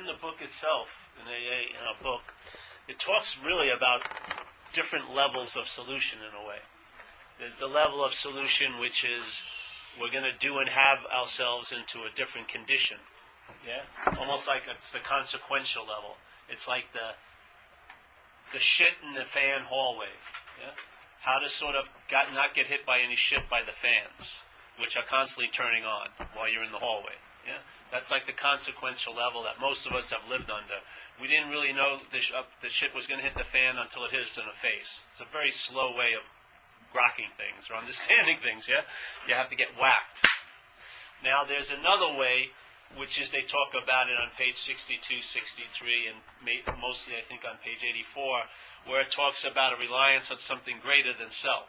within the book itself, in our book, it talks really about different levels of solution in a way. There's the level of solution which is we're going to do and have ourselves into a different condition. Yeah? Almost like it's the consequential level. It's like the shit in the fan hallway. Yeah? How to sort of not get hit by any shit by the fans, which are constantly turning on while you're in the hallway. Yeah? That's like the consequential level that most of us have lived under. We didn't really know the shit was going to hit the fan until it hit us in the face. It's a very slow way of grokking things or understanding things, yeah? You have to get whacked. Now there's another way, which is they talk about it on page 62, 63, and mostly I think on page 84, where it talks about a reliance on something greater than self,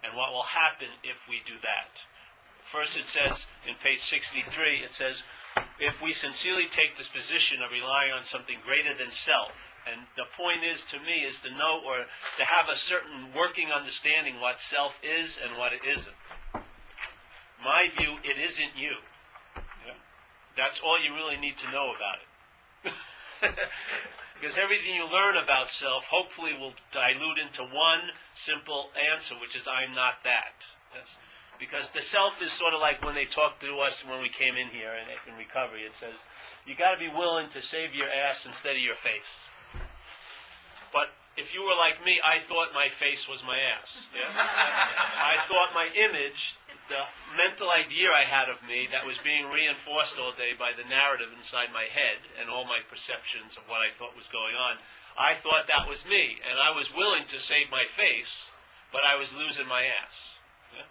and what will happen if we do that. First it says, in page 63, it says, if we sincerely take this position of relying on something greater than self, and the point is, to me, is to know or to have a certain working understanding what self is and what it isn't. My view, it isn't you. Yeah? That's all you really need to know about it. Because everything you learn about self hopefully will dilute into one simple answer, which is I'm not that. Yes? Because the self is sort of like when they talked to us when we came in here in recovery. It says, you got to be willing to save your ass instead of your face. But if you were like me, I thought my face was my ass. Yeah? I thought my image, the mental idea I had of me that was being reinforced all day by the narrative inside my head and all my perceptions of what I thought was going on, I thought that was me. And I was willing to save my face, but I was losing my ass. Yeah?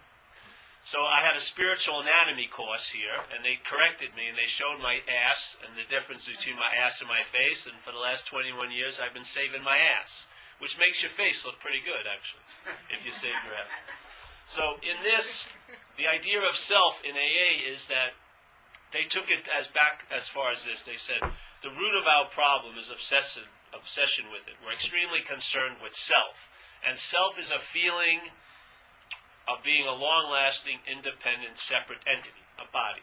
So I had a spiritual anatomy course here, and they corrected me, and they showed my ass and the difference between my ass and my face, and for the last 21 years I've been saving my ass, which makes your face look pretty good, actually, if you save your ass. So in this, the idea of self in AA is that they took it as far as this. They said, the root of our problem is obsession with it. We're extremely concerned with self, and self is a feeling of being a long-lasting, independent, separate entity, a body,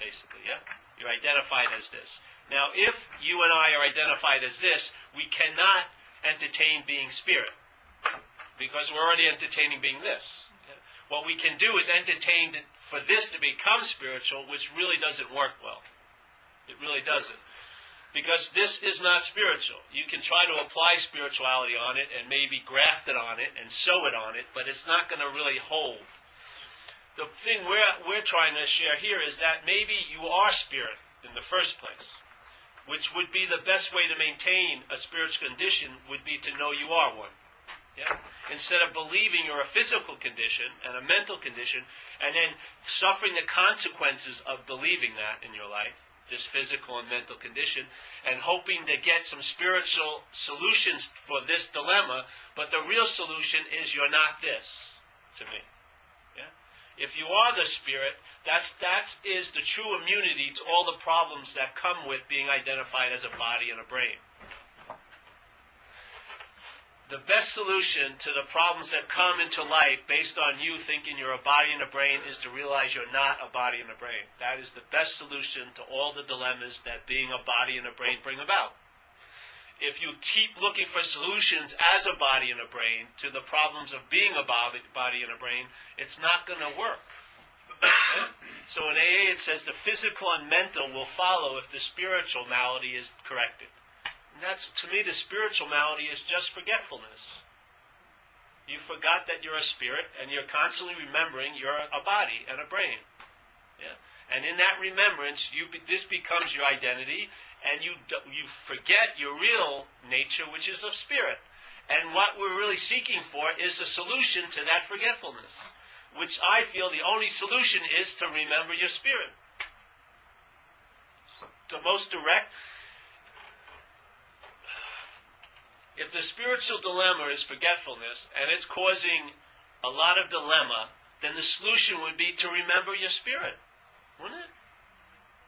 basically, yeah? You're identified as this. Now, if you and I are identified as this, we cannot entertain being spirit, because we're already entertaining being this. Yeah? What we can do is entertain for this to become spiritual, which really doesn't work well. It really doesn't. Because this is not spiritual. You can try to apply spirituality on it and maybe graft it on it and sew it on it, but it's not going to really hold. The thing we're trying to share here is that maybe you are spirit in the first place, which would be the best way to maintain a spiritual condition would be to know you are one. Yeah? Instead of believing you're a physical condition and a mental condition and then suffering the consequences of believing that in your life, this physical and mental condition, and hoping to get some spiritual solutions for this dilemma, but the real solution is you're not this, to me. Yeah? If you are the spirit, that is the true immunity to all the problems that come with being identified as a body and a brain. The best solution to the problems that come into life based on you thinking you're a body and a brain is to realize you're not a body and a brain. That is the best solution to all the dilemmas that being a body and a brain bring about. If you keep looking for solutions as a body and a brain to the problems of being a body and a brain, it's not going to work. So in AA it says the physical and mental will follow if the spiritual malady is corrected. And that's, to me, the spiritual malady is just forgetfulness. You forgot that you're a spirit, and you're constantly remembering you're a body and a brain. Yeah? And in that remembrance, this becomes your identity, and you forget your real nature, which is of spirit. And what we're really seeking for is a solution to that forgetfulness, which I feel the only solution is to remember your spirit. The most direct. If the spiritual dilemma is forgetfulness, and it's causing a lot of dilemma, then the solution would be to remember your spirit, wouldn't it?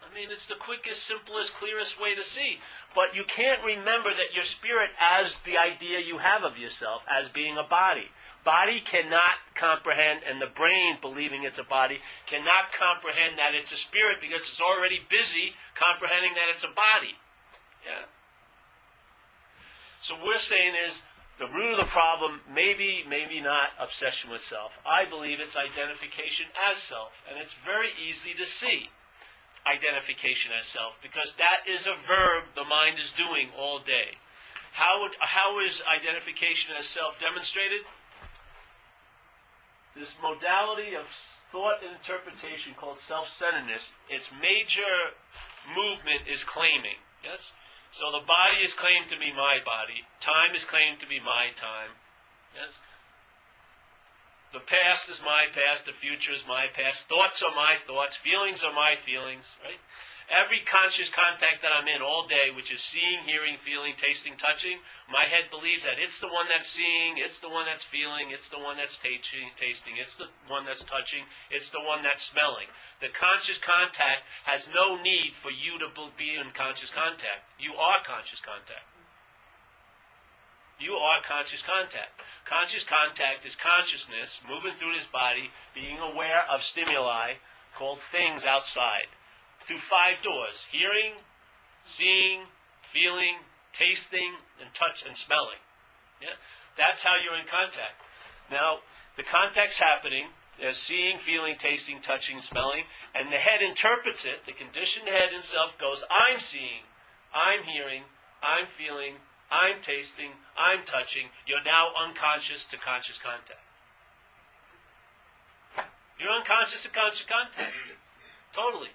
I mean, it's the quickest, simplest, clearest way to see. But you can't remember that your spirit as the idea you have of yourself, as being a body. Body cannot comprehend, and the brain, believing it's a body, cannot comprehend that it's a spirit because it's already busy comprehending that it's a body. Yeah. So we're saying is the root of the problem, maybe not obsession with self. I believe it's identification as self, and it's very easy to see identification as self because that is a verb the mind is doing all day. How is identification as self demonstrated? This modality of thought and interpretation called self-centeredness, its major movement is claiming. Yes? So the body is claimed to be my body. Time is claimed to be my time. Yes? The past is my past. The future is my past. Thoughts are my thoughts. Feelings are my feelings. Right? Every conscious contact that I'm in all day, which is seeing, hearing, feeling, tasting, touching, my head believes that it's the one that's seeing, it's the one that's feeling, it's the one that's tasting, it's the one that's touching, it's the one that's smelling. The conscious contact has no need for you to be in conscious contact. You are conscious contact. You are conscious contact. Conscious contact is consciousness moving through this body, being aware of stimuli called things outside. Through 5 doors: hearing, seeing, feeling, tasting, and touch and smelling. Yeah? That's how you're in contact. Now, the contact's happening. There's seeing, feeling, tasting, touching, smelling, and the head interprets it. The conditioned head itself goes, I'm seeing, I'm hearing, I'm feeling, I'm tasting, I'm touching. You're now unconscious to conscious contact. You're unconscious to conscious contact. Totally.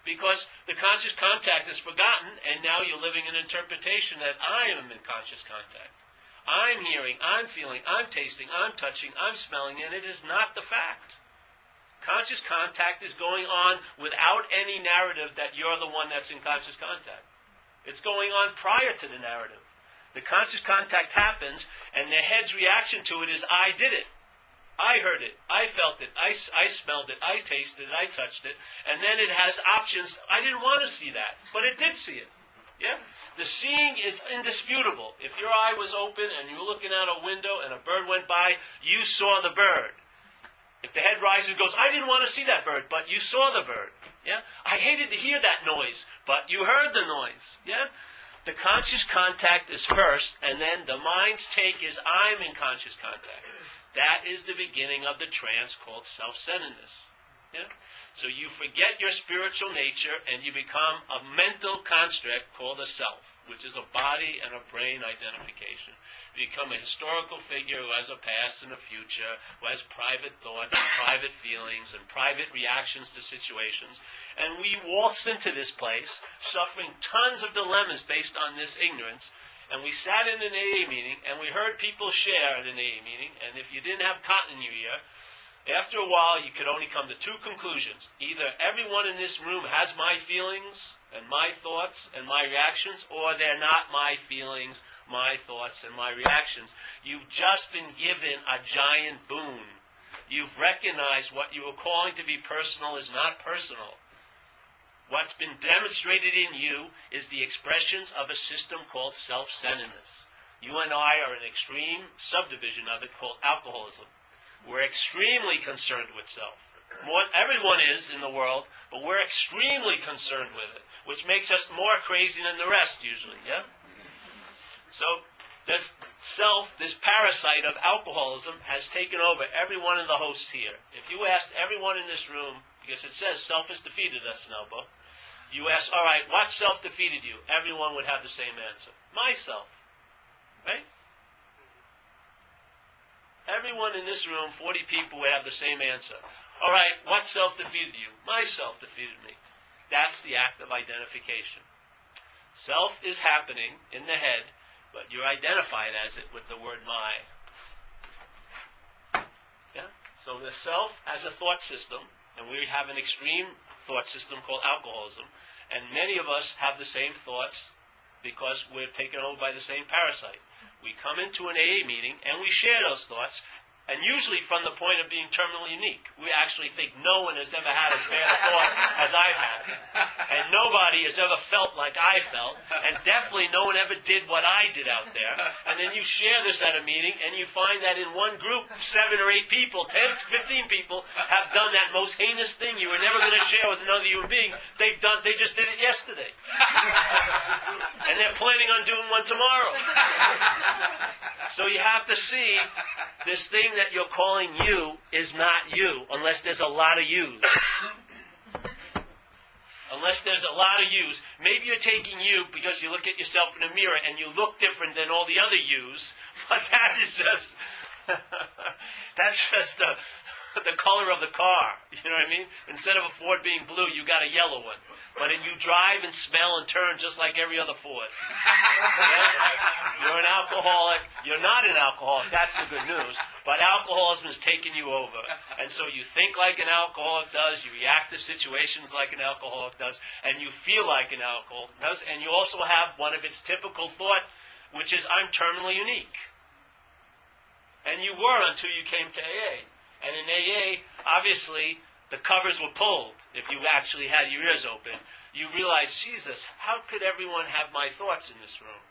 Because the conscious contact is forgotten, and now you're living an interpretation that I am in conscious contact. I'm hearing, I'm feeling, I'm tasting, I'm touching, I'm smelling, and it is not the fact. Conscious contact is going on without any narrative that you're the one that's in conscious contact. It's going on prior to the narrative. The conscious contact happens, and the head's reaction to it is, I did it. I heard it, I felt it, I smelled it, I tasted it, I touched it, and then it has options. I didn't want to see that, but it did see it. Yeah? The seeing is indisputable. If your eye was open and you were looking out a window and a bird went by, you saw the bird. If the head rises and goes, I didn't want to see that bird, but you saw the bird. Yeah? I hated to hear that noise, but you heard the noise. Yeah? The conscious contact is first, and then the mind's take is, I'm in conscious contact. That is the beginning of the trance called self-centeredness. Yeah? So you forget your spiritual nature and you become a mental construct called a self, which is a body and a brain identification. You become a historical figure who has a past and a future, who has private thoughts, private feelings, and private reactions to situations. And we waltz into this place, suffering tons of dilemmas based on this ignorance. And we sat in an AA meeting, and we heard people share at an AA meeting, and if you didn't have cotton in your ear, after a while you could only come to 2 conclusions. Either everyone in this room has my feelings, and my thoughts, and my reactions, or they're not my feelings, my thoughts, and my reactions. You've just been given a giant boon. You've recognized what you were calling to be personal is not personal. What's been demonstrated in you is the expressions of a system called self-centeredness. You and I are an extreme subdivision of it called alcoholism. We're extremely concerned with self. Everyone is in the world, but we're extremely concerned with it, which makes us more crazy than the rest usually, yeah? So this self, this parasite of alcoholism has taken over every one of the hosts here. If you asked everyone in this room, because it says self has defeated us in our book, you ask, all right, what self defeated you? Everyone would have the same answer. Myself. Right? Everyone in this room, 40 people, would have the same answer. All right, what self defeated you? Myself defeated me. That's the act of identification. Self is happening in the head, but you're identified as it with the word my. Yeah? So the self as a thought system, and we have an extreme thought system called alcoholism, and many of us have the same thoughts because we're taken over by the same parasite. We come into an AA meeting and we share those thoughts, and usually from the point of being terminally unique. We actually think no one has ever had as bad a thought as I've had. And nobody has ever felt like I felt, and definitely no one ever did what I did out there. And then you share this at a meeting, and you find that in one group, 7 or 8 people, 10, 15 people have done that most heinous thing you were never going to share with another human being. They just did it yesterday. And they're planning on doing one tomorrow. So you have to see, this thing that you're calling you is not you, unless there's a lot of yous. Unless there's a lot of yous. Maybe you're taking you because you look at yourself in a mirror and you look different than all the other yous, but that is just, that's just the color of the car. You know what I mean? Instead of a Ford being blue, you got a yellow one. But you drive and smell and turn just like every other Ford. Yeah? You're an alcoholic. You're not an alcoholic. That's the good news. But alcoholism has taken you over. And so you think like an alcoholic does. You react to situations like an alcoholic does. And you feel like an alcoholic does. And you also have one of its typical thought, which is, I'm terminally unique. And you were until you came to AA. And in AA, obviously, the covers were pulled. If you actually had your ears open, you realize, Jesus, how could everyone have my thoughts in this room?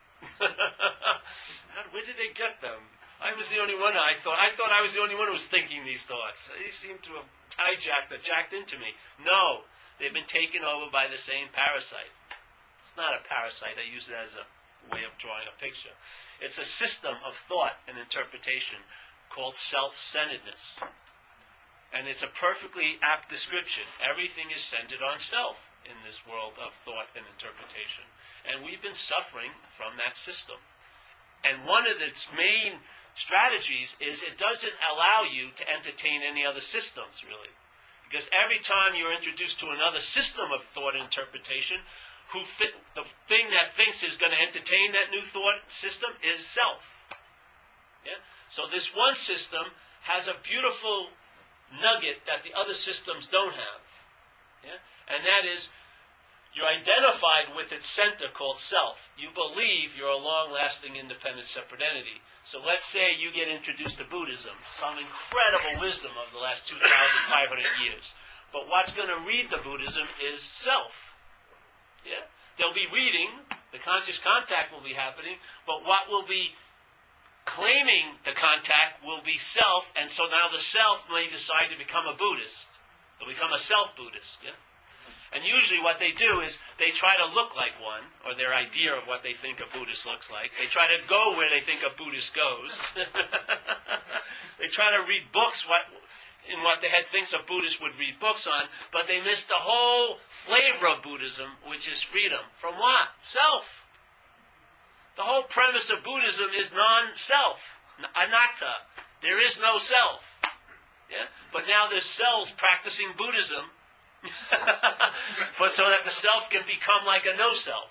Where did they get them? I was the only one. I thought I was the only one who was thinking these thoughts. They seem to have jacked into me. No, they've been taken over by the same parasite. It's not a parasite. I use it as a way of drawing a picture. It's a system of thought and interpretation called self-centeredness. And it's a perfectly apt description. Everything is centered on self in this world of thought and interpretation. And we've been suffering from that system. And one of its main strategies is it doesn't allow you to entertain any other systems, really. Because every time you're introduced to another system of thought and interpretation, the thing that thinks is going to entertain that new thought system is self. Yeah? So this one system has a beautiful nugget that the other systems don't have. Yeah? And that is, you're identified with its center called self. You believe you're a long-lasting, independent, separate entity. So let's say you get introduced to Buddhism, some incredible wisdom of the last 2,500 years. But what's going to read the Buddhism is self. Yeah? They'll be reading, the conscious contact will be happening, but what will be claiming the contact will be self, and so now the self may decide to become a Buddhist. They'll become a self-Buddhist. Yeah? And usually what they do is they try to look like one, or their idea of what they think a Buddhist looks like. They try to go where they think a Buddhist goes. They try to read books in what the head thinks a Buddhist would read books on, but they miss the whole flavor of Buddhism, which is freedom. From what? Self. The whole premise of Buddhism is non-self, anatta. There is no self. Yeah? But now there's selves practicing Buddhism so that the self can become like a no-self.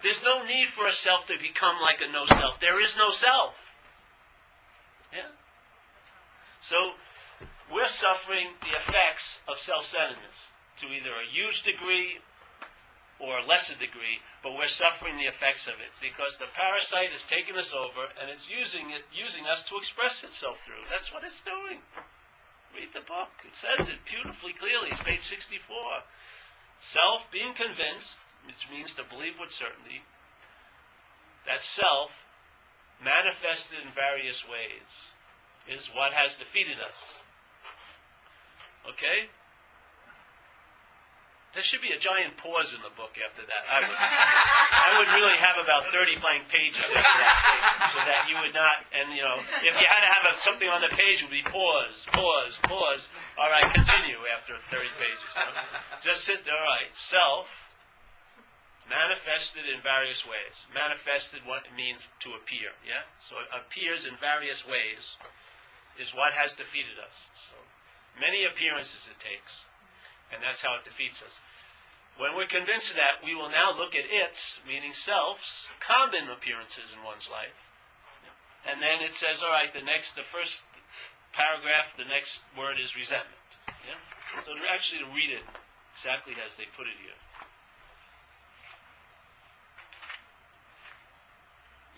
There's no need for a self to become like a no-self. There is no self. Yeah? So we're suffering the effects of self-centeredness to either a huge degree or a lesser degree, but we're suffering the effects of it because the parasite has taken us over and it's using us to express itself through. That's what it's doing. Read the book. It says it beautifully clearly. It's page 64. Self, being convinced, which means to believe with certainty, that self, manifested in various ways, is what has defeated us. Okay? There should be a giant pause in the book after that. I would really have about 30 blank pages after that statement, so that you would not, and if you had to have something on the page, it would be pause, pause, pause. All right, continue after 30 pages. Just sit there, all right. Self, manifested in various ways. Manifested, what it means to appear, yeah? So it appears in various ways is what has defeated us. So many appearances it takes. And that's how it defeats us. When we're convinced of that, we will now look at its, meaning self's, common appearances in one's life. And then it says, all right, the first paragraph, the next word is resentment. Yeah? So to read it exactly as they put it here.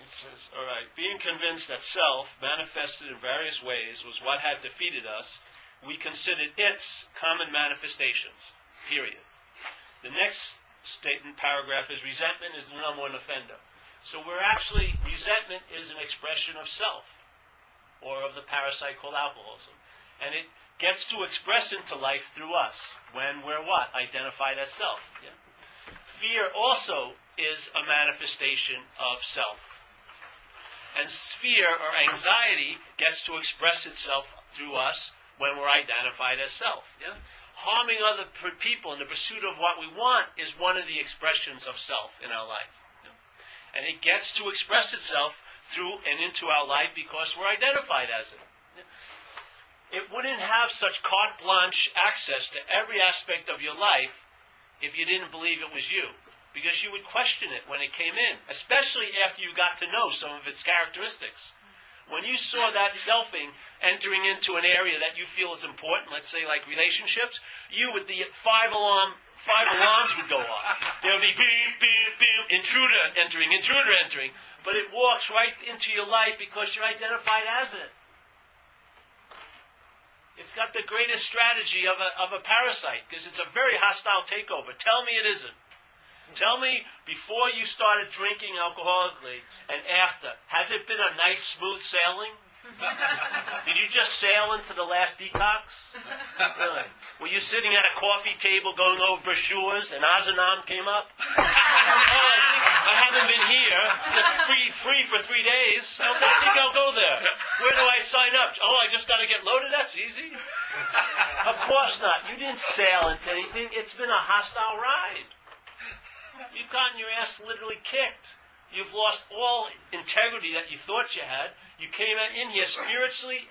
It says, all right, being convinced that self, manifested in various ways, was what had defeated us, we considered its common manifestations, period. The next statement, paragraph, is resentment is the number one offender. So resentment is an expression of self, or of the parasite called alcoholism. And it gets to express into life through us, when we're what? Identified as self. Yeah? Fear also is a manifestation of self. And fear or anxiety gets to express itself through us when we're identified as self. Yeah? Harming other people in the pursuit of what we want is one of the expressions of self in our life. Yeah? And it gets to express itself through and into our life because we're identified as it. Yeah? It wouldn't have such carte blanche access to every aspect of your life if you didn't believe it was you. Because you would question it when it came in, especially after you got to know some of its characteristics. When you saw that selfing entering into an area that you feel is important, let's say like relationships, the five alarms would go off. There would be beep, beep, beep, intruder entering, but it walks right into your life because you're identified as it. It's got the greatest strategy of a parasite because it's a very hostile takeover. Tell me it isn't. Tell me, before you started drinking alcoholically and after, has it been a nice, smooth sailing? Did you just sail into the last detox? Really? Were you sitting at a coffee table going over brochures and Azanam came up? I haven't been here. It's free for 3 days. I don't think I'll go there. Where do I sign up? Oh, I just got to get loaded? That's easy. Of course not. You didn't sail into anything. It's been a hostile ride. You've gotten your ass literally kicked. You've lost all integrity that you thought you had. You came in here spiritually,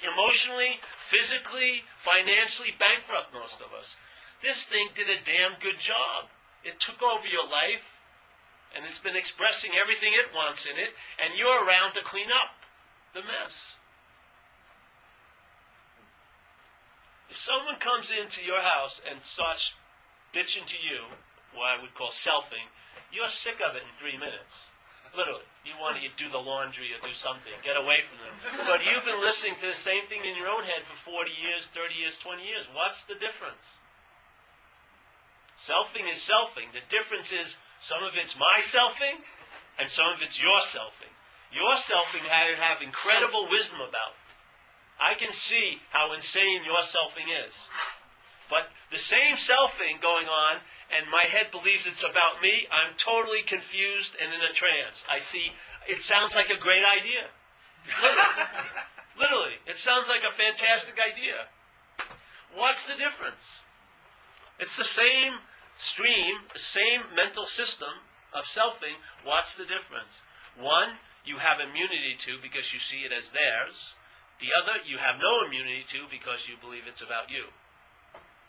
emotionally, physically, financially bankrupt, most of us. This thing did a damn good job. It took over your life, and it's been expressing everything it wants in it, and you're around to clean up the mess. If someone comes into your house and starts bitching to you, what I would call selfing, you're sick of it in 3 minutes. Literally. You want to do the laundry or do something. Get away from them. But you've been listening to the same thing in your own head for 40 years, 30 years, 20 years. What's the difference? Selfing is selfing. The difference is some of it's my selfing and some of it's your selfing. Your selfing I have incredible wisdom about. I can see how insane your selfing is. But the same selfing going on, and my head believes it's about me, I'm totally confused and in a trance. I see, it sounds like a great idea. Literally, it sounds like a fantastic idea. What's the difference? It's the same stream, the same mental system of selfing. What's the difference? One, you have immunity to because you see it as theirs. The other, you have no immunity to because you believe it's about you.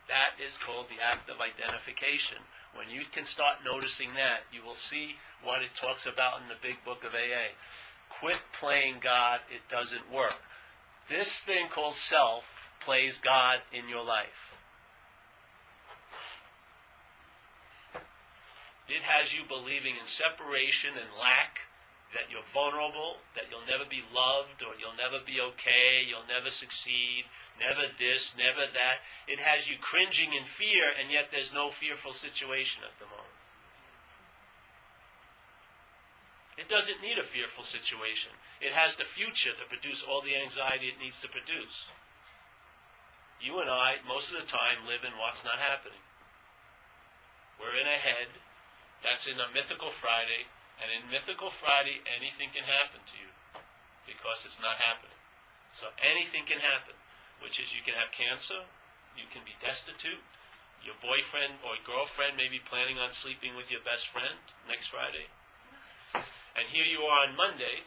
That is called the act of identification. When you can start noticing that, you will see what it talks about in the big book of AA. Quit playing God, it doesn't work. This thing called self plays God in your life. It has you believing in separation and lack, that you're vulnerable, that you'll never be loved, or you'll never be okay, you'll never succeed, never this, never that. It has you cringing in fear, and yet there's no fearful situation at the moment. It doesn't need a fearful situation. It has the future to produce all the anxiety it needs to produce. You and I, most of the time, live in what's not happening. We're in a head that's in a mythical Friday, and in mythical Friday, anything can happen to you because it's not happening. So anything can happen, which is you can have cancer, you can be destitute, your boyfriend or girlfriend may be planning on sleeping with your best friend next Friday. And here you are on Monday,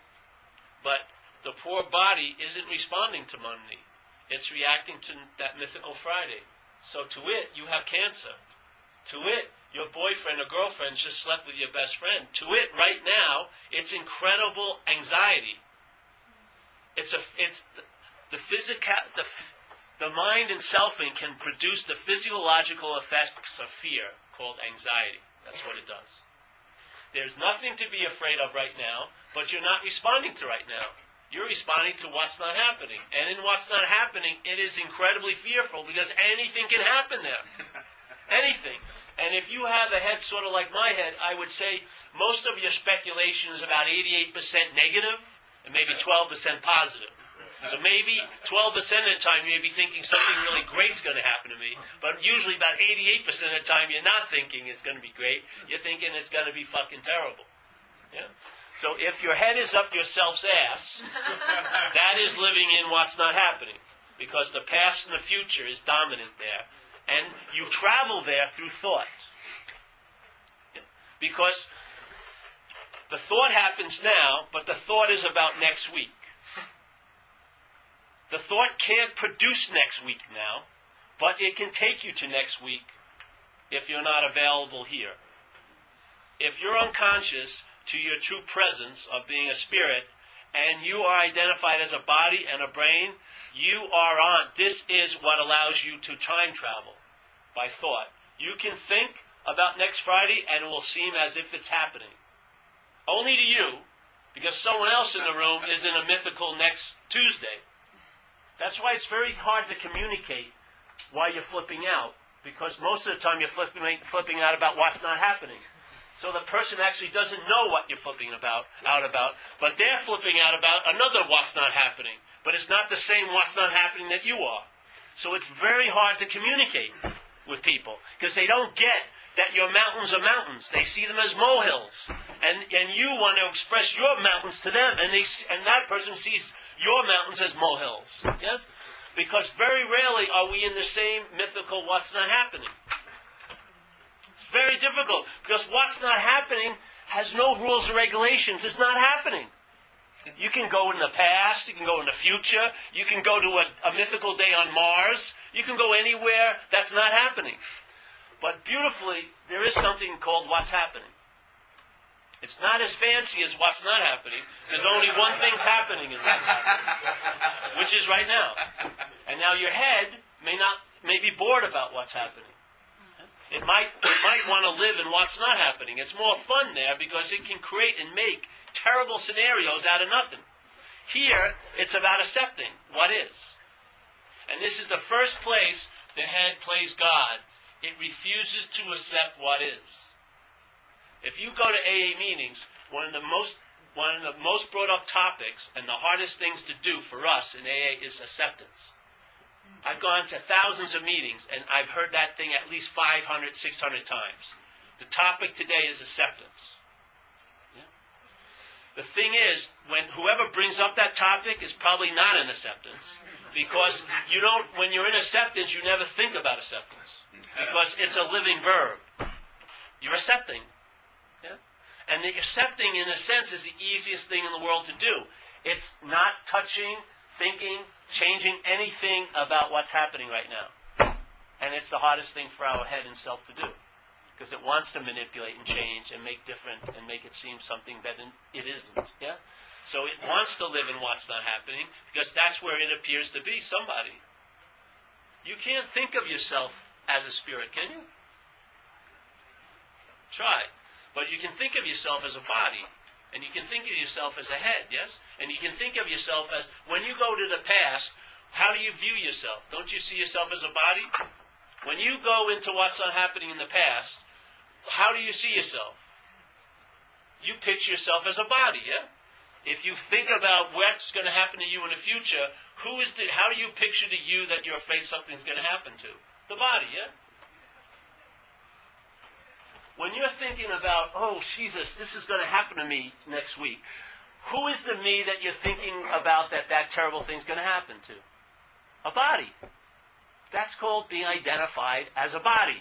but the poor body isn't responding to Monday. It's reacting to that mythical Friday. So to it, you have cancer. To it, your boyfriend or girlfriend just slept with your best friend. To it, right now, it's incredible anxiety. The mind and selfing can produce the physiological effects of fear called anxiety. That's what it does. There's nothing to be afraid of right now, but you're not responding to right now. You're responding to what's not happening. And in what's not happening, it is incredibly fearful because anything can happen there. Anything. And if you have a head sort of like my head, I would say most of your speculation is about 88% negative and maybe 12% positive. So maybe 12% of the time you may be thinking something really great's going to happen to me, but usually about 88% of the time you're not thinking it's going to be great. You're thinking it's going to be fucking terrible. Yeah? So if your head is up yourself's ass, that is living in what's not happening, because the past and the future is dominant there. And you travel there through thought. Because the thought happens now, but the thought is about next week. The thought can't produce next week now, but it can take you to next week if you're not available here. If you're unconscious to your true presence of being a spirit, and you are identified as a body and a brain, you are on. This is what allows you to time travel by thought. You can think about next Friday and it will seem as if it's happening. Only to you, because someone else in the room is in a mythical next Tuesday. That's why it's very hard to communicate while you're flipping out, because most of the time you're flipping out about what's not happening. So the person actually doesn't know what you're flipping out about, but they're flipping out about another what's not happening. But it's not the same what's not happening that you are. So it's very hard to communicate with people, because they don't get that your mountains are mountains. They see them as molehills. And you want to express your mountains to them, and that person sees your mountains as molehills. Yes? Because very rarely are we in the same mythical what's not happening. It's very difficult, because what's not happening has no rules or regulations. It's not happening. You can go in the past, you can go in the future, you can go to a mythical day on Mars, you can go anywhere that's not happening. But beautifully, there is something called what's happening. It's not as fancy as what's not happening. There's only one thing's happening in what's happening, which is right now. And now your head may be bored about what's happening. It might want to live in what's not happening. It's more fun there because it can create and make terrible scenarios out of nothing. Here, it's about accepting what is. And this is the first place the head plays God. It refuses to accept what is. If you go to AA meetings, one of the most brought up topics and the hardest things to do for us in AA is acceptance. I've gone to thousands of meetings, and I've heard that thing at least 500, 600 times. The topic today is acceptance. Yeah? The thing is, when whoever brings up that topic is probably not in acceptance, because when you're in acceptance, you never think about acceptance, because it's a living verb. You're accepting. Yeah? And the accepting, in a sense, is the easiest thing in the world to do. It's not touching, thinking, changing anything about what's happening right now. And it's the hardest thing for our head and self to do, because it wants to manipulate and change and make different and make it seem something that it isn't. Yeah? So it wants to live in what's not happening, because that's where it appears to be somebody. You can't think of yourself as a spirit, can you? Try. But you can think of yourself as a body. And you can think of yourself as a head, yes? And you can think of yourself as, when you go to the past, how do you view yourself? Don't you see yourself as a body? When you go into what's not happening in the past, how do you see yourself? You picture yourself as a body, yeah? If you think about what's going to happen to you in the future, how do you picture to you that you're afraid something's going to happen to? The body, yeah? When you're thinking about, oh, Jesus, this is going to happen to me next week, who is the me that you're thinking about that terrible thing's going to happen to? A body. That's called being identified as a body.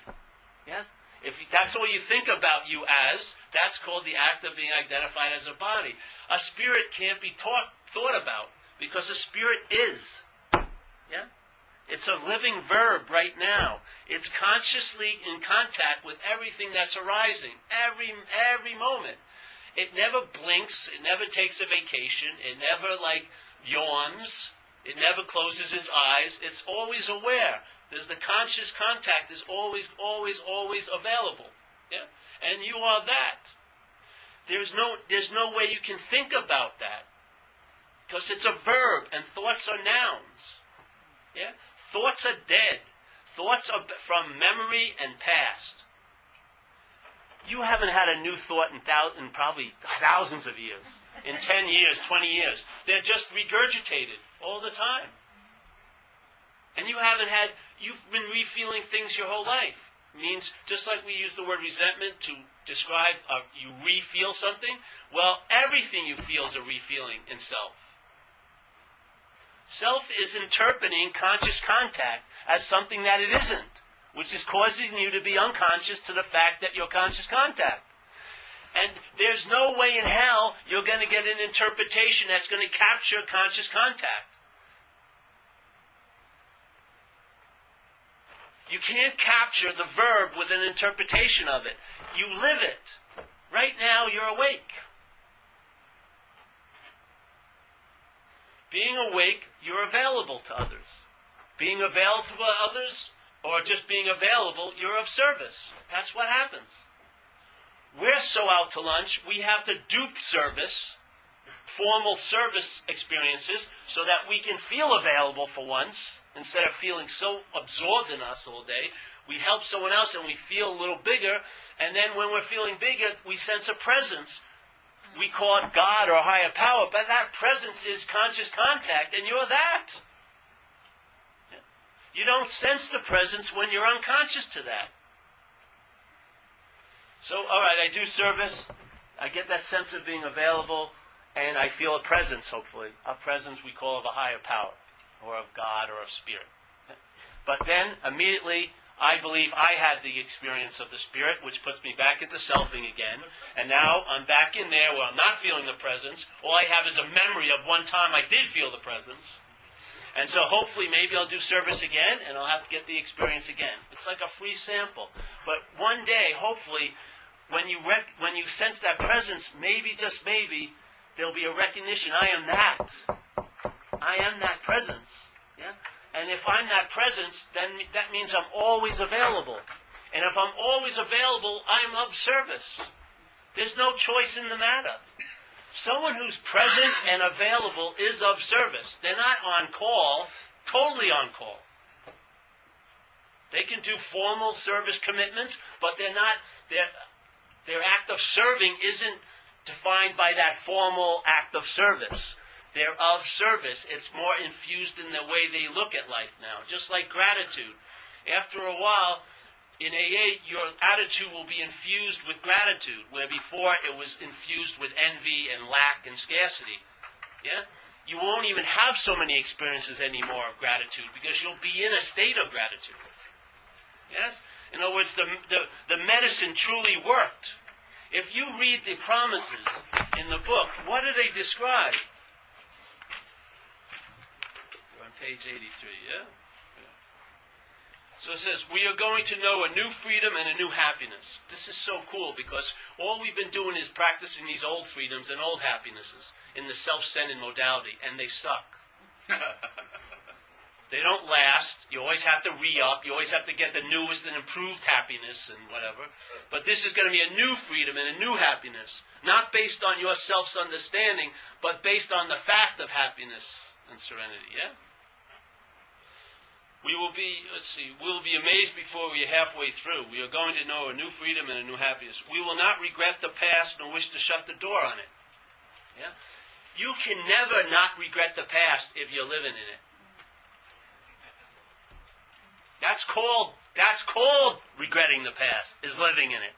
Yes? If that's what you think about you as, that's called the act of being identified as a body. A spirit can't be thought about, because a spirit is. Yeah? It's a living verb right now. It's consciously in contact with everything that's arising, every moment. It never blinks. It never takes a vacation. It never yawns. It never closes its eyes. It's always aware. There's the conscious contact is always available. Yeah? And you are that. There's no way you can think about that, because it's a verb and thoughts are nouns. Yeah? Thoughts are dead. Thoughts are from memory and past. You haven't had a new thought in probably thousands of years. In 10 years, 20 years. They're just regurgitated all the time. And you've been refeeling things your whole life. It means, just like we use the word resentment to describe you refeel something, well, everything you feel is a refeeling in self. Self is interpreting conscious contact as something that it isn't, which is causing you to be unconscious to the fact that you're conscious contact. And there's no way in hell you're going to get an interpretation that's going to capture conscious contact. You can't capture the verb with an interpretation of it. You live it. Right now, you're awake. Being awake, you're available to others. Being available to others, or just being available, you're of service. That's what happens. We're so out to lunch, we have to dupe service, formal service experiences, so that we can feel available for once, instead of feeling so absorbed in us all day. We help someone else and we feel a little bigger, and then when we're feeling bigger, we sense a presence. We call it God or higher power, but that presence is conscious contact, and you're that. You don't sense the presence when you're unconscious to that. So, all right, I do service, I get that sense of being available, and I feel a presence, hopefully. A presence we call of a higher power, or of God, or of Spirit. But then, immediately, I believe I had the experience of the Spirit, which puts me back into selfing again, and now I'm back in there where I'm not feeling the presence. All I have is a memory of one time I did feel the presence. And so hopefully maybe I'll do service again, and I'll have to get the experience again. It's like a free sample. But one day, hopefully, when you sense that presence, maybe, just maybe, there'll be a recognition, I am that. I am that presence. Yeah? And if I'm that presence, then that means I'm always available. And if I'm always available, I'm of service. There's no choice in the matter. Someone who's present and available is of service. They're not on call, totally on call. They can do formal service commitments, but they're not, their act of serving isn't defined by that formal act of service. They're of service. It's more infused in the way they look at life now. Just like gratitude. After a while, in AA, your attitude will be infused with gratitude, where before it was infused with envy and lack and scarcity. Yeah? You won't even have so many experiences anymore of gratitude, because you'll be in a state of gratitude. Yes? In other words, the medicine truly worked. If you read the promises in the book, what do they describe? You're on page 83, yeah? So it says, we are going to know a new freedom and a new happiness. This is so cool, because all we've been doing is practicing these old freedoms and old happinesses in the self-centered modality, and they suck. They don't last. You always have to re-up. You always have to get the newest and improved happiness and whatever. But this is going to be a new freedom and a new happiness, not based on your self-understanding, but based on the fact of happiness and serenity, yeah? We will be amazed before we are halfway through. We are going to know a new freedom and a new happiness. We will not regret the past nor wish to shut the door on it. Yeah? You can never not regret the past if you're living in it. That's called regretting the past, is living in it.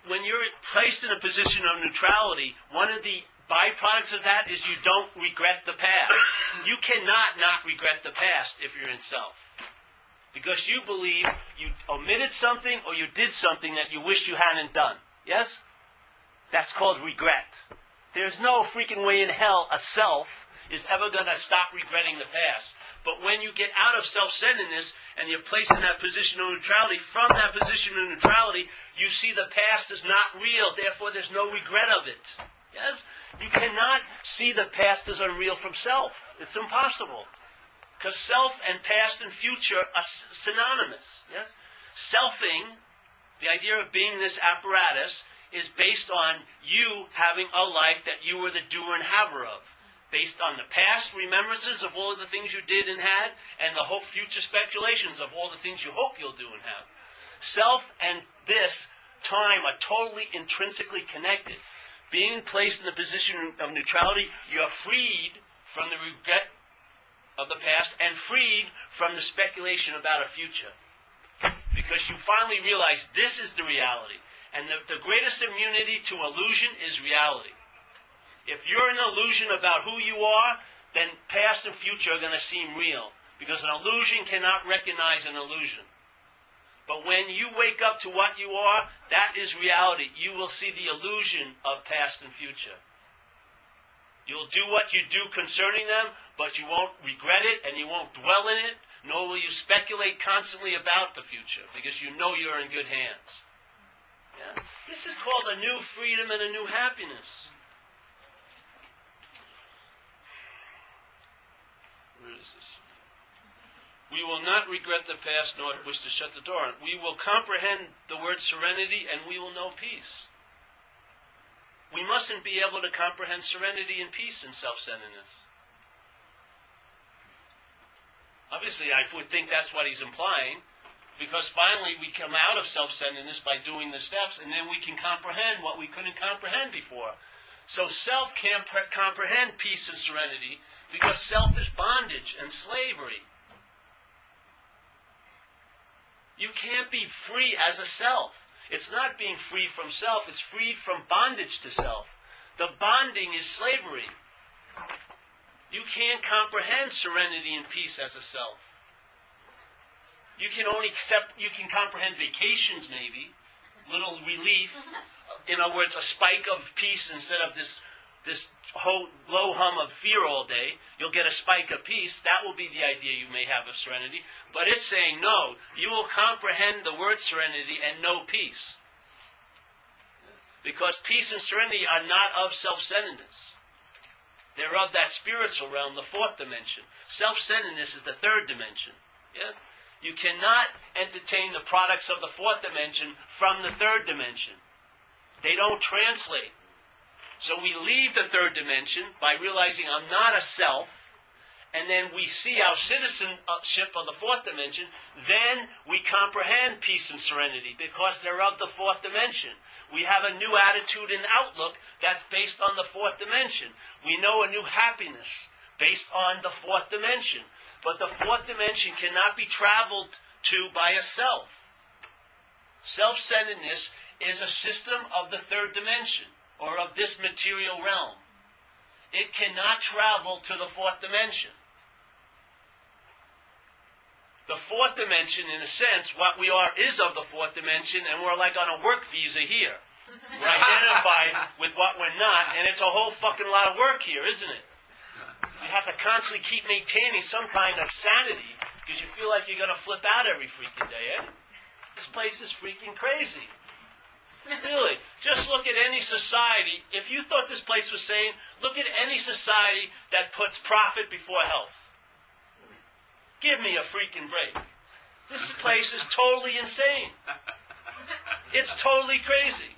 When you're placed in a position of neutrality, one of the byproducts of that is you don't regret the past. You cannot not regret the past if you're in self. Because you believe you omitted something or you did something that you wish you hadn't done. Yes? That's called regret. There's no freaking way in hell a self is ever going to stop regretting the past. But when you get out of self-centeredness and you're placed in that position of neutrality, from that position of neutrality, you see the past is not real. Therefore, there's no regret of it. Yes? You cannot see the past as unreal from self. It's impossible. Because self and past and future are synonymous. Yes? Selfing, the idea of being this apparatus, is based on you having a life that you were the doer and haver of. based on the past remembrances of all of the things you did and had, and the hope future speculations of all the things you hope you'll do and have. Self and this time are totally intrinsically connected. Being placed in the position of neutrality, you are freed from the regret of the past and freed from the speculation about a future. Because you finally realize this is the reality. And the greatest immunity to illusion is reality. If you're an illusion about who you are, then past and future are going to seem real. Because an illusion cannot recognize an illusion. But when you wake up to what you are, that is reality. You will see the illusion of past and future. You'll do what you do concerning them, but you won't regret it and you won't dwell in it, nor will you speculate constantly about the future, because you know you're in good hands. Yeah? This is called a new freedom and a new happiness. Where is this? We will not regret the past nor wish to shut the door on it. We will comprehend the word serenity and we will know peace. We mustn't be able to comprehend serenity and peace in self-centeredness. Obviously, I would think that's what he's implying, because finally we come out of self-centeredness by doing the steps, and then we can comprehend what we couldn't comprehend before. So self can't comprehend peace and serenity, because self is bondage and slavery. You can't be free as a self. It's not being free from self, it's freed from bondage to self. The bonding is slavery. You can't comprehend serenity and peace as a self. You can comprehend vacations maybe, little relief. In other words, a spike of peace instead of this low hum of fear all day. You'll get a spike of peace. That will be the idea you may have of serenity. But it's saying, no, you will comprehend the word serenity and know peace. Because peace and serenity are not of self-centeredness. They're of that spiritual realm, the fourth dimension. Self-centeredness is the third dimension. Yeah? You cannot entertain the products of the fourth dimension from the third dimension. They don't translate. So we leave the third dimension by realizing I'm not a self, and then we see our citizenship of the fourth dimension. Then we comprehend peace and serenity because they're of the fourth dimension. We have a new attitude and outlook that's based on the fourth dimension. We know a new happiness based on the fourth dimension. But the fourth dimension cannot be traveled to by a self. Self-centeredness is a system of the third dimension, or of this material realm. It cannot travel to the fourth dimension. The fourth dimension, in a sense, what we are is of the fourth dimension, and we're like on a work visa here. We're identified with what we're not, and it's a whole fucking lot of work here, isn't it? You have to constantly keep maintaining some kind of sanity, because you feel like you're going to flip out every freaking day, eh? This place is freaking crazy. Really. Just look at any society. If you thought this place was sane, look at any society that puts profit before health. Give me a freaking break. This place is totally insane. It's totally crazy.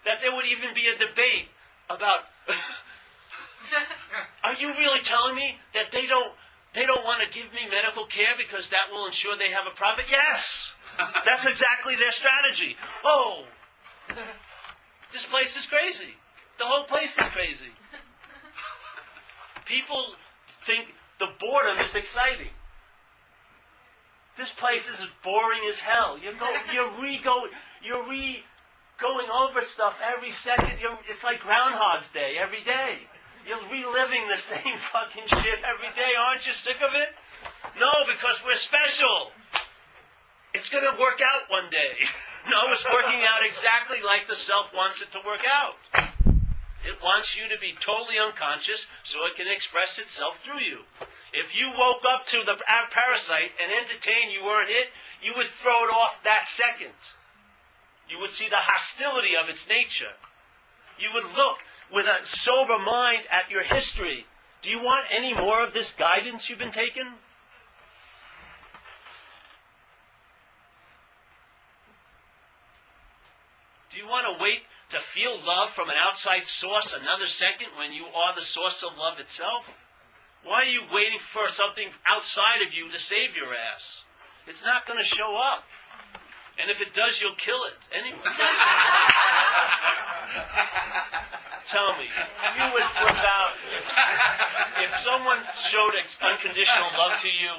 That there would even be a debate about... Are you really telling me that they don't want to give me medical care because that will ensure they have a profit? Yes! That's exactly their strategy. Oh! This place is crazy. The whole place is crazy. People think the boredom is exciting. This place is as boring as hell. You're going over stuff every second. It's like Groundhog's Day every day. You're reliving the same fucking shit every day. Aren't you sick of it? No, because we're special. It's going to work out one day. No, it's working out exactly like the self wants it to work out. It wants you to be totally unconscious so it can express itself through you. If you woke up to the parasite and entertained you weren't it, you would throw it off that second. You would see the hostility of its nature. You would look with a sober mind at your history. Do you want any more of this guidance you've been taking? Do you want to wait to feel love from an outside source another second when you are the source of love itself? Why are you waiting for something outside of you to save your ass? It's not going to show up. And if it does, you'll kill it anyway. Tell me, you would flip out. If someone showed unconditional love to you,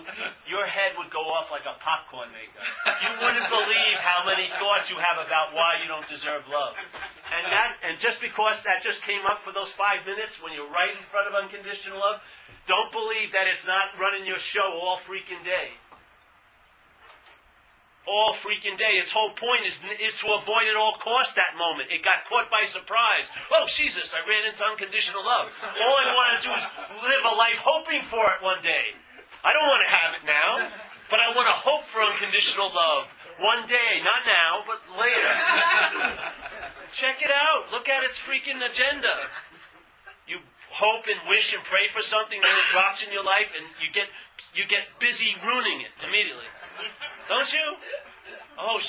your head would go off like a popcorn maker. You wouldn't believe how many thoughts you have about why you don't deserve love. And just because that just came up for those 5 minutes when you're right in front of unconditional love, don't believe that it's not running your show all freaking day. All freaking day. Its whole point is to avoid at all costs that moment. It got caught by surprise. Oh, Jesus, I ran into unconditional love. All I want to do is live a life hoping for it one day. I don't want to have it now, but I want to hope for unconditional love. One day, not now, but later. Check it out. Look at its freaking agenda. You hope and wish and pray for something, then it drops in your life, and you get busy ruining it immediately. Don't you? Oh,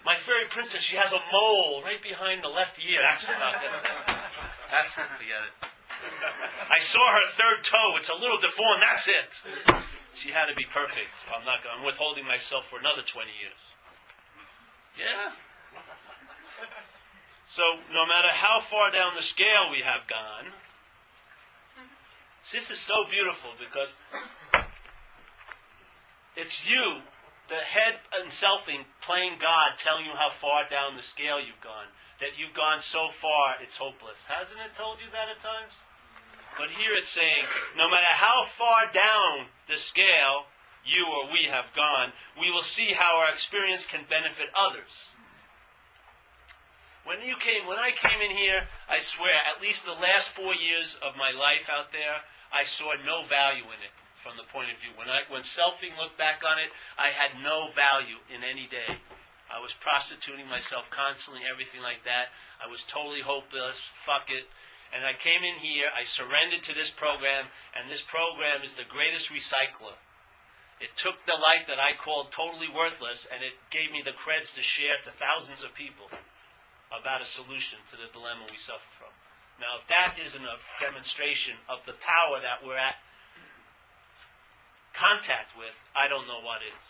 my fairy princess, she has a mole right behind the left ear. That's forget it. I saw her third toe. It's a little deformed. That's it. She had to be perfect. I'm withholding myself for another 20 years. Yeah. So, no matter how far down the scale we have gone, this is so beautiful because it's you, the head and selfing, playing God, telling you how far down the scale you've gone. That you've gone so far, it's hopeless. Hasn't it told you that at times? But here it's saying, no matter how far down the scale you or we have gone, we will see how our experience can benefit others. When I came in here, I swear, at least the last 4 years of my life out there, I saw no value in it. From the point of view, when selfing looked back on it, I had no value in any day. I was prostituting myself constantly, everything like that. I was totally hopeless, fuck it. And I came in here, I surrendered to this program, and this program is the greatest recycler. It took the life that I called totally worthless, and it gave me the creds to share to thousands of people about a solution to the dilemma we suffer from. Now, if that isn't a demonstration of the power that we're at contact with, I don't know what is.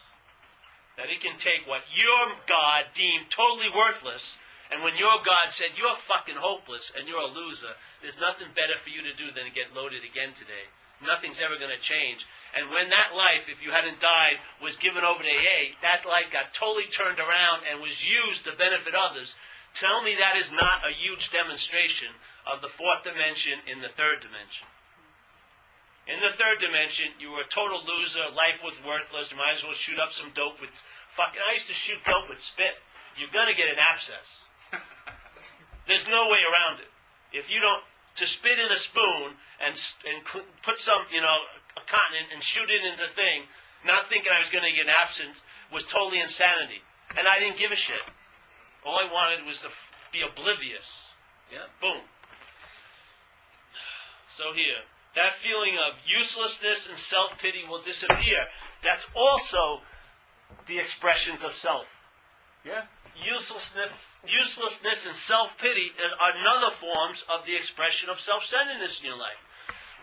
That it can take what your God deemed totally worthless, and when your God said, you're fucking hopeless and you're a loser, there's nothing better for you to do than to get loaded again today. Nothing's ever going to change. And when that life, if you hadn't died, was given over to AA, that life got totally turned around and was used to benefit others. Tell me that is not a huge demonstration of the fourth dimension in the third dimension. In the third dimension, you were a total loser, life was worthless, you might as well shoot up some dope with I used to shoot dope with spit. You're going to get an abscess. There's no way around it. If you don't, to spit in a spoon and put some, a cotton and shoot it in the thing, not thinking I was going to get an abscess, was totally insanity. And I didn't give a shit. All I wanted was to be oblivious. Yeah, boom. So here. That feeling of uselessness and self-pity will disappear. That's also the expressions of self. Yeah? Uselessness and self-pity are another forms of the expression of self-centeredness in your life.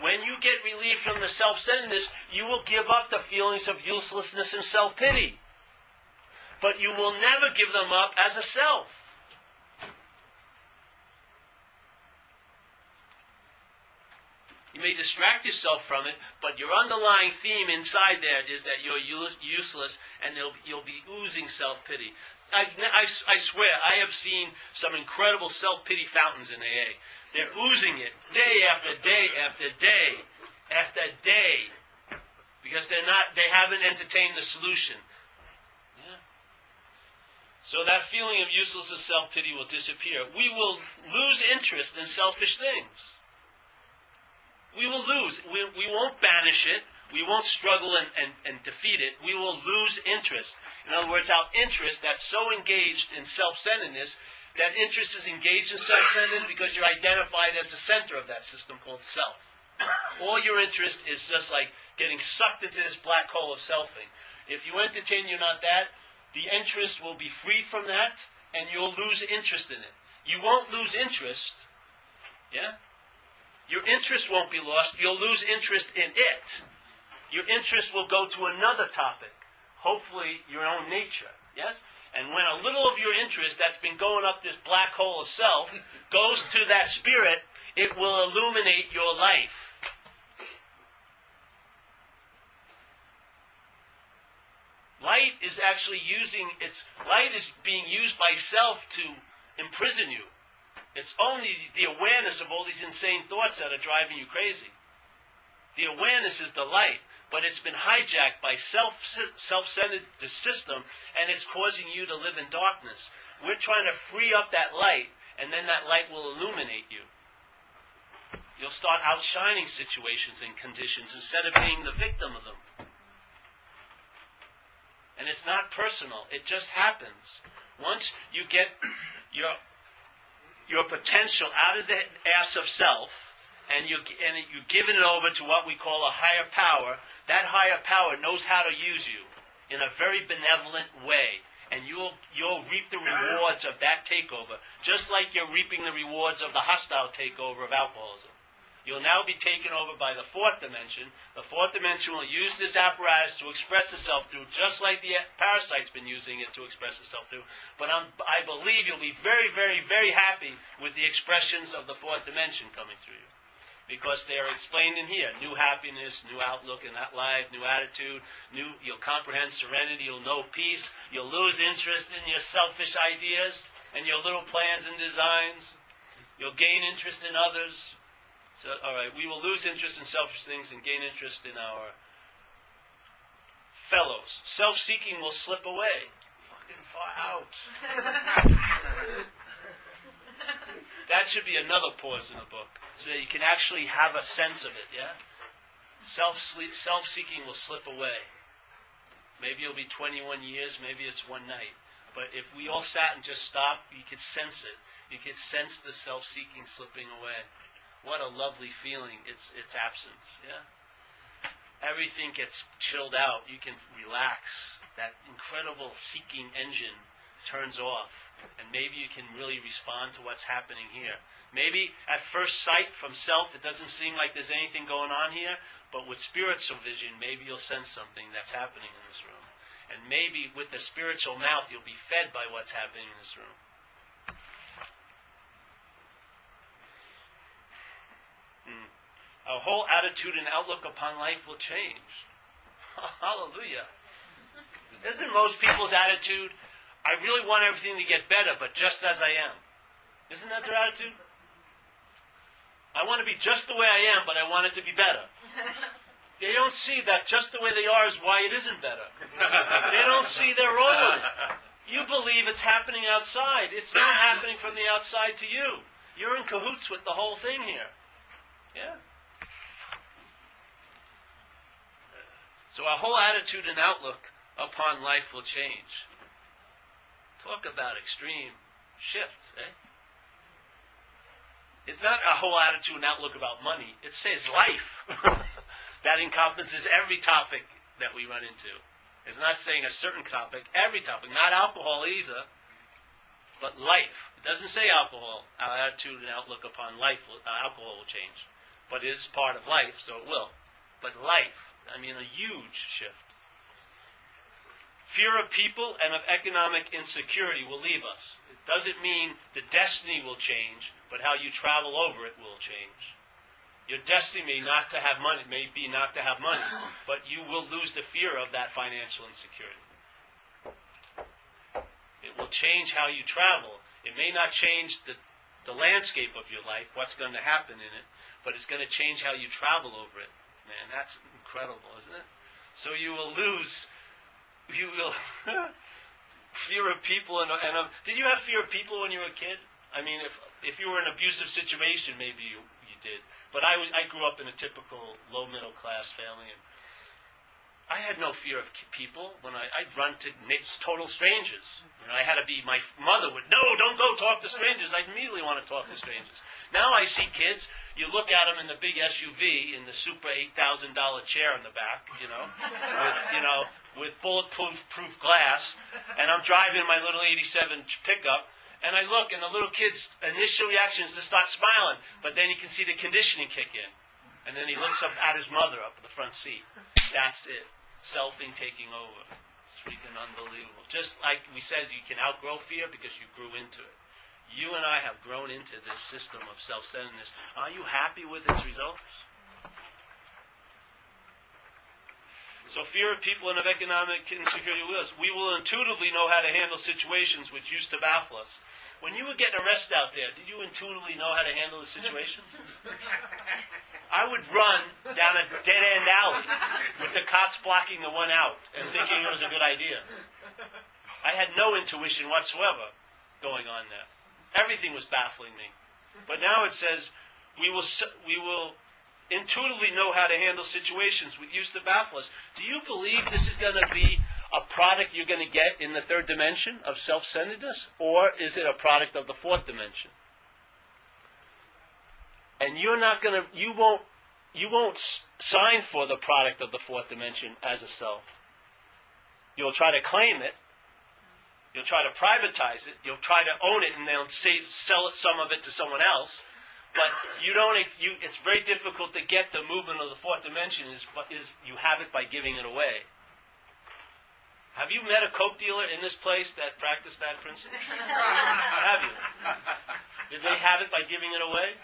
When you get relieved from the self-centeredness, you will give up the feelings of uselessness and self-pity. But you will never give them up as a self. You may distract yourself from it, but your underlying theme inside there is that you're useless and you'll be oozing self-pity. I swear, I have seen some incredible self-pity fountains in AA. They're oozing it day after day after day after day because they haven't entertained the solution. Yeah. So that feeling of uselessness, self-pity will disappear. We will lose interest in selfish things. We will lose. We won't banish it. We won't struggle and defeat it. We will lose interest. In other words, our interest that's so engaged in self-centeredness, that interest is engaged in self-centeredness because you're identified as the center of that system called self. All your interest is just like getting sucked into this black hole of selfing. If you entertain you're not that, the interest will be free from that, and you'll lose interest in it. You won't lose interest. Yeah? Your interest won't be lost. You'll lose interest in it. Your interest will go to another topic. Hopefully your own nature. Yes? And when a little of your interest that's been going up this black hole of self goes to that spirit, it will illuminate your life. Light is actually light is being used by self to imprison you. It's only the awareness of all these insane thoughts that are driving you crazy. The awareness is the light, but it's been hijacked by self-centered system, and it's causing you to live in darkness. We're trying to free up that light, and then that light will illuminate you. You'll start outshining situations and conditions instead of being the victim of them. And it's not personal. It just happens. Once you get your potential out of the ass of self, and you're giving it over to what we call a higher power, that higher power knows how to use you in a very benevolent way. And you'll reap the rewards of that takeover, just like you're reaping the rewards of the hostile takeover of alcoholism. You'll now be taken over by the fourth dimension. The fourth dimension will use this apparatus to express itself through, just like the parasite's been using it to express itself through. But I believe you'll be very, very, very happy with the expressions of the fourth dimension coming through you. Because they are explained in here. New happiness, new outlook in that life, new attitude, you'll comprehend serenity, you'll know peace, you'll lose interest in your selfish ideas and your little plans and designs. You'll gain interest in others. So, all right, we will lose interest in selfish things and gain interest in our fellows. Self-seeking will slip away. Fucking far out. That should be another pause in the book, so that you can actually have a sense of it, yeah? Self-seeking will slip away. Maybe it'll be 21 years, maybe it's one night. But if we all sat and just stopped, you could sense it. You could sense the self-seeking slipping away. What a lovely feeling, its absence, yeah? Everything gets chilled out. You can relax. That incredible seeking engine turns off. And maybe you can really respond to what's happening here. Maybe at first sight from self, it doesn't seem like there's anything going on here, but with spiritual vision, maybe you'll sense something that's happening in this room. And maybe with the spiritual mouth, you'll be fed by what's happening in this room. Our whole attitude and outlook upon life will change. Hallelujah. Isn't most people's attitude, I really want everything to get better, but just as I am? Isn't that their attitude? I want to be just the way I am, but I want it to be better. They don't see that just the way they are is why it isn't better. They don't see they're wrong. You believe it's happening outside. It's not happening from the outside to you. You're in cahoots with the whole thing here. Yeah? So our whole attitude and outlook upon life will change. Talk about extreme shift, eh? It's not a whole attitude and outlook about money. It says life. That encompasses every topic that we run into. It's not saying a certain topic, every topic. Not alcohol either, but life. It doesn't say alcohol. Our attitude and outlook upon life, alcohol will change. But it is part of life, so it will. But life, I mean a huge shift. Fear of people and of economic insecurity will leave us. It doesn't mean the destiny will change, but how you travel over it will change. Your destiny may be not to have money, but you will lose the fear of that financial insecurity. It will change how you travel. It may not change the landscape of your life, what's going to happen in it, but it's going to change how you travel over it. Man, that's incredible, isn't it? So you will lose, fear of people. Did you have fear of people when you were a kid? I mean, if you were in an abusive situation, maybe you did. But I grew up in a typical low middle class family, and I had no fear of people. When I'd run to total strangers. I had to be, my mother would, no, don't go talk to strangers. I'd immediately want to talk to strangers. Now I see kids, you look at them in the big SUV, in the super $8,000 chair in the back, with bulletproof glass, and I'm driving my little 87 pickup, And I look, and the little kid's initial reaction is to start smiling, but then you can see the conditioning kick in. And then he looks up at his mother up at the front seat. That's it. Selfing taking over. It's freaking unbelievable. Just like we said, you can outgrow fear because you grew into it. You and I have grown into this system of self-centeredness. Are you happy with its results? So fear of people and of economic insecurity with us. We will intuitively know how to handle situations which used to baffle us. When you were getting arrested out there, did you intuitively know how to handle the situation? I would run down a dead-end alley with the cops blocking the one out and thinking it was a good idea. I had no intuition whatsoever going on there. Everything was baffling me. But now it says, we will intuitively know how to handle situations which used to baffle us. Do you believe this is going to be a product you're going to get in the third dimension of self-centeredness, or is it a product of the fourth dimension? And you won't sign for the product of the fourth dimension as a self. You'll try to claim it. You'll try to privatize it. You'll try to own it, and they'll sell some of it to someone else. But it's very difficult to get the movement of the fourth dimension. You have it by giving it away. Have you met a coke dealer in this place that practiced that principle? Have you? Did they have it by giving it away?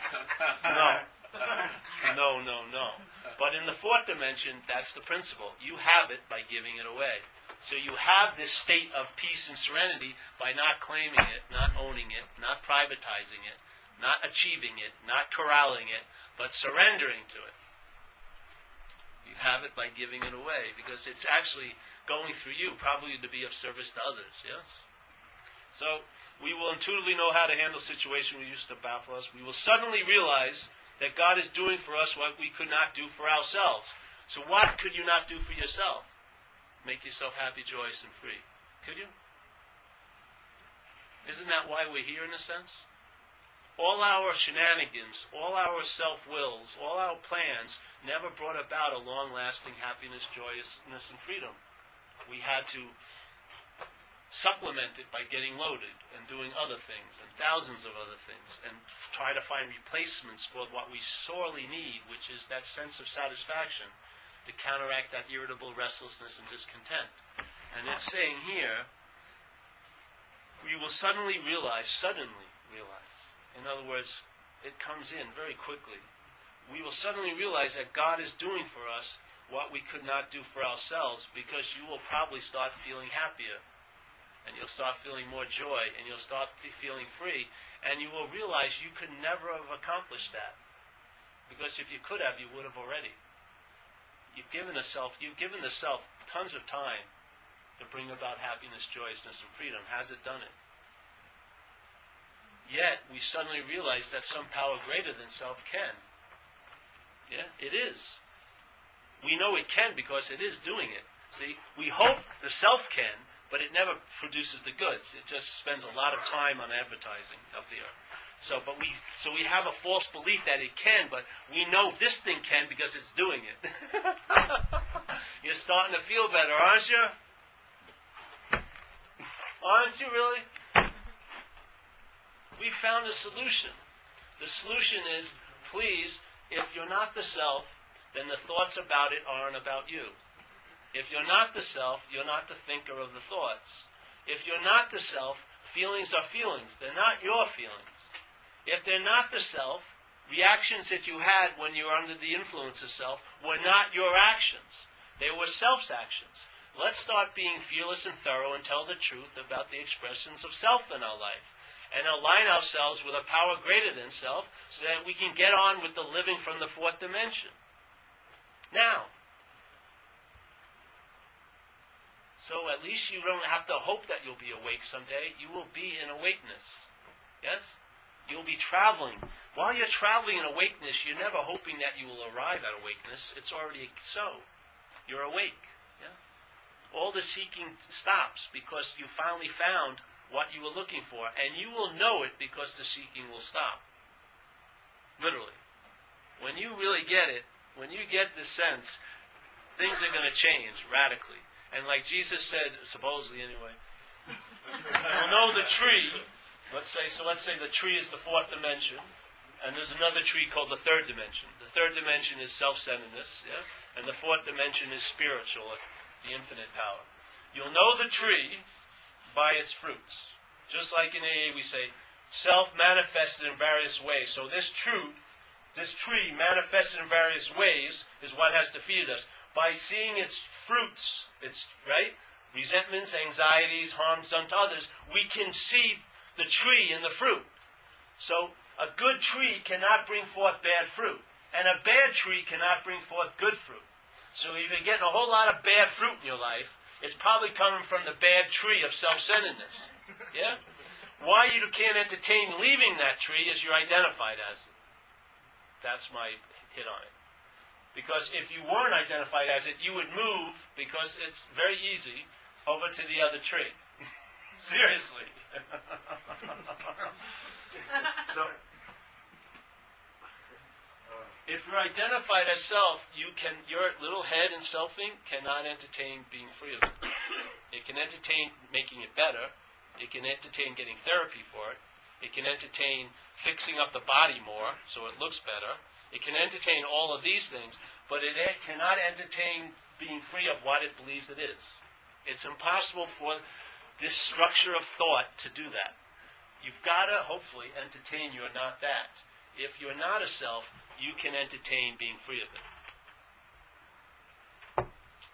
No. But in the fourth dimension, that's the principle. You have it by giving it away. So you have this state of peace and serenity by not claiming it, not owning it, not privatizing it, not achieving it, not corralling it, but surrendering to it. You have it by giving it away, because it's actually going through you, probably to be of service to others, yes? So, we will intuitively know how to handle situations we used to baffle us. We will suddenly realize that God is doing for us what we could not do for ourselves. So what could you not do for yourself? Make yourself happy, joyous, and free. Could you? Isn't that why we're here in a sense? All our shenanigans, all our self-wills, all our plans never brought about a long-lasting happiness, joyousness, and freedom. We had to supplement it by getting loaded and doing other things and thousands of other things and try to find replacements for what we sorely need, which is that sense of satisfaction to counteract that irritable restlessness and discontent. And it's saying here, we will suddenly realize, in other words, it comes in very quickly. We will suddenly realize that God is doing for us what we could not do for ourselves, because you will probably start feeling happier, and you'll start feeling more joy, and you'll start feeling free, and you will realize you could never have accomplished that, because if you could have, you would have already. You've given the self tons of time to bring about happiness, joyousness, and freedom. Has it done it? Yet, we suddenly realize that some power greater than self can. Yeah, it is. We know it can because it is doing it. See, we hope the self can, but it never produces the goods. It just spends a lot of time on advertising up there. So we have a false belief that it can, but we know this thing can because it's doing it. You're starting to feel better, aren't you? Aren't you really? We found a solution. The solution is, please, if you're not the self, then the thoughts about it aren't about you. If you're not the self, you're not the thinker of the thoughts. If you're not the self, feelings are feelings. They're not your feelings. If they're not the self, reactions that you had when you were under the influence of self were not your actions. They were self's actions. Let's start being fearless and thorough and tell the truth about the expressions of self in our life, and align ourselves with a power greater than self so that we can get on with the living from the fourth dimension. Now, so at least you don't have to hope that you'll be awake someday. You will be in awakeness. Yes? You'll be traveling. While you're traveling in awakeness, you're never hoping that you will arrive at awakeness. It's already so. You're awake. Yeah? All the seeking stops because you finally found what you were looking for. And you will know it because the seeking will stop. Literally. When you really get it, when you get the sense, things are going to change radically. And like Jesus said, supposedly anyway, you'll know the tree Let's say the tree is the fourth dimension, and there's another tree called the third dimension. The third dimension is self-centeredness, yeah? And the fourth dimension is spiritual, the infinite power. You'll know the tree by its fruits. Just like in AA we say, self manifested in various ways. So this truth, this tree manifested in various ways is what has defeated us. By seeing its fruits, its, right, resentments, anxieties, harms done to others, we can see the tree in the fruit. So a good tree cannot bring forth bad fruit, and a bad tree cannot bring forth good fruit. So if you're getting a whole lot of bad fruit in your life, it's probably coming from the bad tree of self-centeredness. Yeah? Why you can't entertain leaving that tree is you're identified as it. That's my hit on it. Because if you weren't identified as it, you would move, because it's very easy, over to the other tree. Seriously. So, if you're identified as self, your little head and selfing cannot entertain being free of it. It can entertain making it better. It can entertain getting therapy for it. It can entertain fixing up the body more so it looks better. It can entertain all of these things, but it cannot entertain being free of what it believes it is. It's impossible for this structure of thought to do that. You've got to, hopefully, entertain you're not that. If you're not a self, you can entertain being free of it.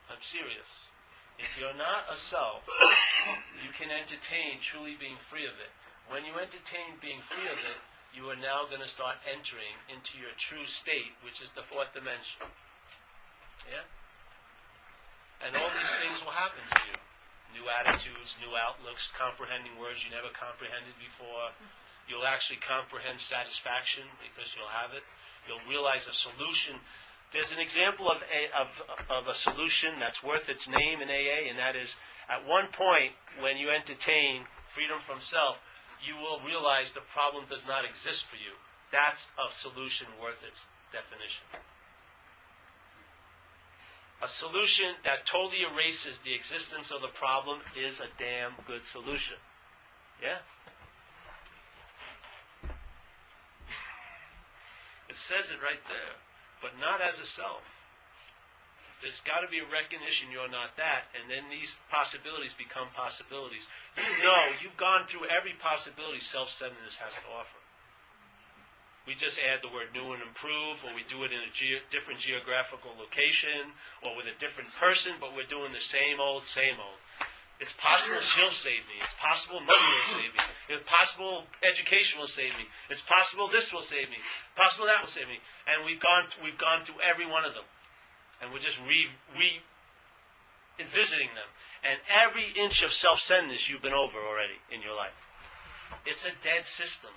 I'm serious. If you're not a self, you can entertain truly being free of it. When you entertain being free of it, you are now going to start entering into your true state, which is the fourth dimension. Yeah? And all these things will happen to you. New attitudes, new outlooks, comprehending words you never comprehended before. You'll actually comprehend satisfaction because you'll have it. You'll realize a solution. There's an example of a solution that's worth its name in AA, and that is, at one point, when you entertain freedom from self, you will realize the problem does not exist for you. That's a solution worth its definition. A solution that totally erases the existence of the problem is a damn good solution. Yeah? It says it right there, but not as a self. There's got to be a recognition you're not that, and then these possibilities become possibilities. You know, you've gone through every possibility self-centeredness has to offer. We just add the word new and improve, or we do it in a different geographical location, or with a different person, but we're doing the same old, same old. It's possible she'll save me. It's possible money will save me. It's possible education will save me. It's possible this will save me. Possible that will save me. And we've gone through every one of them. And we're just revisiting them. And every inch of self-centeredness you've been over already in your life. It's a dead system.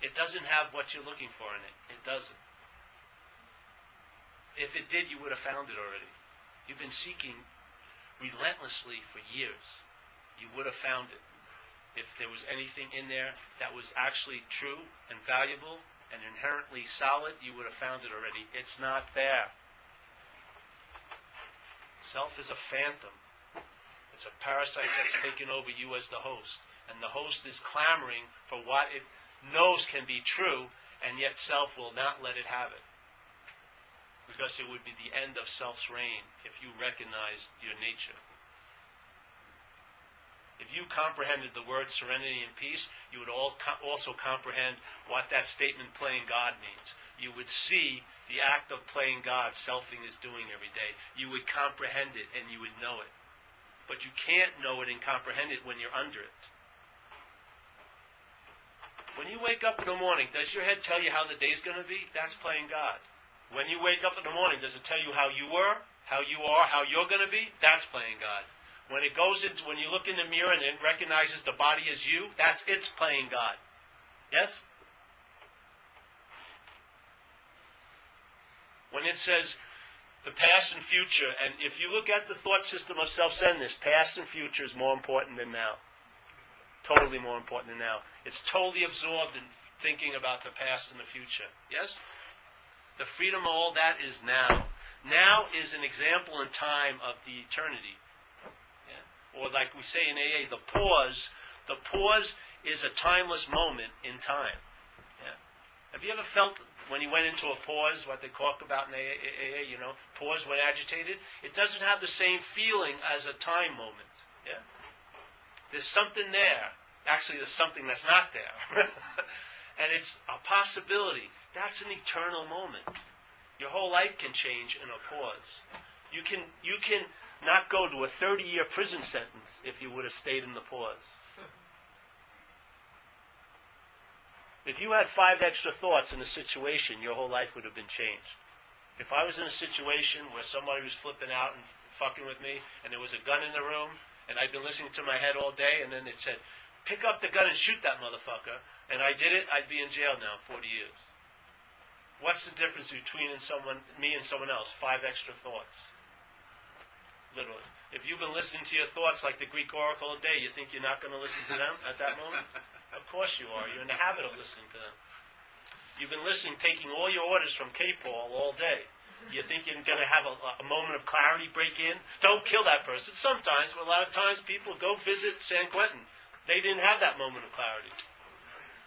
It doesn't have what you're looking for in it. It doesn't. If it did, you would have found it already. You've been seeking relentlessly for years. You would have found it. If there was anything in there that was actually true and valuable and inherently solid, you would have found it already. It's not there. Self is a phantom. It's a parasite that's taken over you as the host. And the host is clamoring for what it knows can be true, and yet self will not let it have it. Because it would be the end of self's reign if you recognized your nature. If you comprehended the word serenity and peace, you would also comprehend what that statement playing God means. You would see the act of playing God, selfing is doing every day. You would comprehend it and you would know it. But you can't know it and comprehend it when you're under it. When you wake up in the morning, does your head tell you how the day's going to be? That's playing God. When you wake up in the morning, does it tell you how you were, how you are, how you're going to be? That's playing God. When it goes into, when you look in the mirror and it recognizes the body as you, it's playing God. Yes? When it says the past and future, and if you look at the thought system of self-centeredness, past and future is more important than now. Totally more important than now. It's totally absorbed in thinking about the past and the future. Yes? The freedom of all that is now. Now is an example in time of the eternity. Yeah? Or like we say in AA, the pause is a timeless moment in time. Yeah. Have you ever felt when you went into a pause, what they talk about in AA, pause when agitated? It doesn't have the same feeling as a time moment. Yeah. There's something there. Actually, there's something that's not there. And it's a possibility. That's an eternal moment. Your whole life can change in a pause. You can not go to a 30-year prison sentence if you would have stayed in the pause. If you had 5 extra thoughts in a situation, your whole life would have been changed. If I was in a situation where somebody was flipping out and fucking with me, and there was a gun in the room, and I'd been listening to my head all day, and then it said, pick up the gun and shoot that motherfucker, and I did it, I'd be in jail now 40 years. What's the difference between me and someone else? 5 extra thoughts. Literally. If you've been listening to your thoughts like the Greek oracle all day, you think you're not going to listen to them at that moment? Of course you are. You're in the habit of listening to them. You've been listening, taking all your orders from K-Paul all day. You think you're going to have a moment of clarity break in? Don't kill that person. Sometimes, but a lot of times people go visit San Quentin. They didn't have that moment of clarity.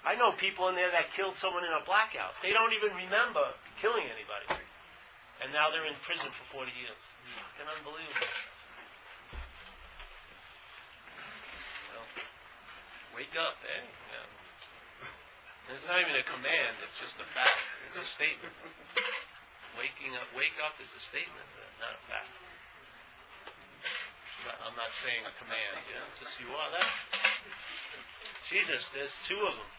I know people in there that killed someone in a blackout. They don't even remember killing anybody. And now they're in prison for 40 years. It's unbelievable. Well, wake up, eh? Yeah. It's not even a command, it's just a fact. It's a statement. Waking up, wake up is a statement, not a fact. I'm not saying a command, it's just you are that. Jesus, there's 2 of them.